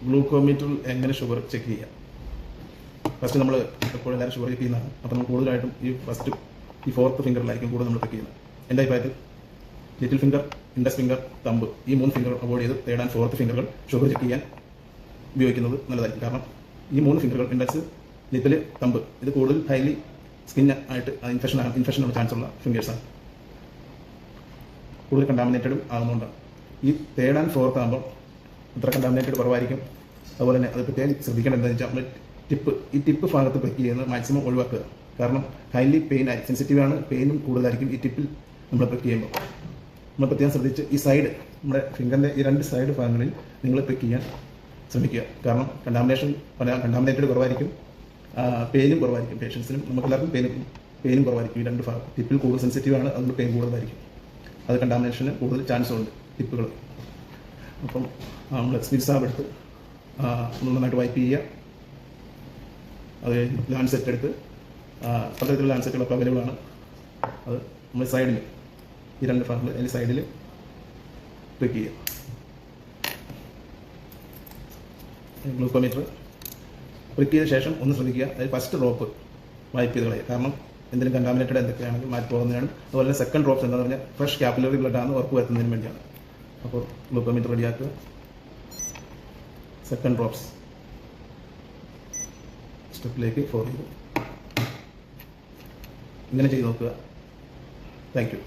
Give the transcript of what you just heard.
ഗ്ലൂക്കോമീറ്ററിൽ എങ്ങനെ sugar check ചെയ്യാം. First നമ്മൾ എപ്പോഴും എല്ലാവരും ഷുഗർ ചെക്ക് ചെയ്യുന്നതാണ്. അപ്പോൾ നമ്മൾ കൂടുതലായിട്ടും ഈ ഫോർത്ത് ഫിംഗറിലായിരിക്കും കൂടുതൽ നമ്മൾ ചെക്ക് ചെയ്യുന്നത്. എൻ്റെ അഭിപ്രായത്തിൽ little finger, index finger, thumb ഈ 3 ഫിംഗർ അവോയ്ഡ് ചെയ്ത് തേർഡ് ആൻഡ് ഫോർത്ത് ഫിംഗറുകൾ ഷുഗർ ചെക്ക് ചെയ്യാൻ ഉപയോഗിക്കുന്നത് നല്ലതായിരിക്കും. കാരണം ഈ 3 ഫിംഗറുകൾ ഇൻഡസ്, ലിറ്റിൽ, തമ്പ് ഇത് കൂടുതൽ ഹൈലി സ്കിൻ ആയിട്ട് ഇൻഫെക്ഷനുള്ള ചാൻസ് ഉള്ള ഫിംഗേഴ്സാണ്. കൂടുതൽ കണ്ടാമിനേറ്റഡും ആകുന്നതുകൊണ്ടാണ്. ഈ തേർഡ് ആൻഡ് ഫോർത്ത് ആകുമ്പോൾ ഇത്ര കണ്ടാമിനേറ്റഡ് കുറവായിരിക്കും. അതുപോലെ തന്നെ അത് പ്രത്യേകം ശ്രദ്ധിക്കേണ്ടത് എന്താണെന്ന് വെച്ചാൽ നമ്മൾ ഈ ടിപ്പ് ഭാഗത്ത് പ്രെക്ക് ചെയ്യുന്നത് മാക്സിമം ഒഴിവാക്കുക. കാരണം ഹൈലി പെയിൻ ആയി സെൻസിറ്റീവ് ആണ്, പെയിനും കൂടുതലായിരിക്കും ഈ ടിപ്പിൽ നമ്മൾ പ്രെക്ക് ചെയ്യുമ്പോൾ. നമ്മൾ പ്രത്യേകം ശ്രദ്ധിച്ച് ഈ സൈഡ് നമ്മുടെ ഫിംഗറിൻ്റെ ഈ 2 സൈഡ് ഭാഗങ്ങളിൽ നിങ്ങൾ പ്രെക്ക് ചെയ്യാൻ ശ്രമിക്കുക. കാരണം കണ്ടാമിനേറ്റഡ് കുറവായിരിക്കും, പെയിനും കുറവായിരിക്കും. പേഷ്യൻസിനും നമുക്കെല്ലാവർക്കും പെയിനും കുറവായിരിക്കും. ഈ 2 ഭാഗം ടിപ്പിൽ കൂടുതൽ സെൻസിറ്റീവ് ആണ്, അതുകൊണ്ട് പെയിൻ കൂടുതലായിരിക്കും. അത് കണ്ടാമിനേഷന് കൂടുതൽ ചാൻസ് ഉണ്ട് ടിപ്പുകൾ. അപ്പം നമ്മൾ സ്പിരിസാബ് എടുത്ത് നന്നായിട്ട് വൈപ്പ് ചെയ്യുക. അത് ലാൻസെറ്റ് എടുത്ത് പലതരത്തിലുള്ള ലാൻസെറ്റുകളൊക്കെ അവൈലബിൾ ആണ്. അത് നമ്മൾ സൈഡിൽ ഈ 2 ഭാഗങ്ങൾ അതിൻ്റെ സൈഡിൽ പ്രെക്ക് ചെയ്യുക. ഗ്ലൂക്കോമീറ്റർ പ്രെക്ക് ചെയ്ത ശേഷം ഒന്ന് ശ്രദ്ധിക്കുക, അതായത് ഫസ്റ്റ് ഡ്രോപ്പ് വൈപ്പ് ചെയ്ത് കളയുക. കാരണം എന്തെങ്കിലും കണ്ടാമിനേറ്റഡ് എന്തൊക്കെയാണെങ്കിൽ മാറ്റി പോകുന്നതാണ്. അതുപോലെ തന്നെ സെക്കൻഡ് ഡ്രോപ്സ് എന്താണെന്ന് പറഞ്ഞാൽ ഫ്രഷ് കാപ്പിലറി ബ്ലഡാണെന്ന് ഉറപ്പ് വരുത്തുന്നതിന് വേണ്ടിയാണ്. അപ്പോൾ ഗ്ലൂക്കോമീറ്റർ റെഡിയാക്കുക. സെക്കൻഡ് ഡ്രോപ്സ് സ്റ്റെപ്പിലേക്ക് ഫോർ ചെയ്തു. ഇങ്ങനെ ചെയ്ത് നോക്കുക. Thank you.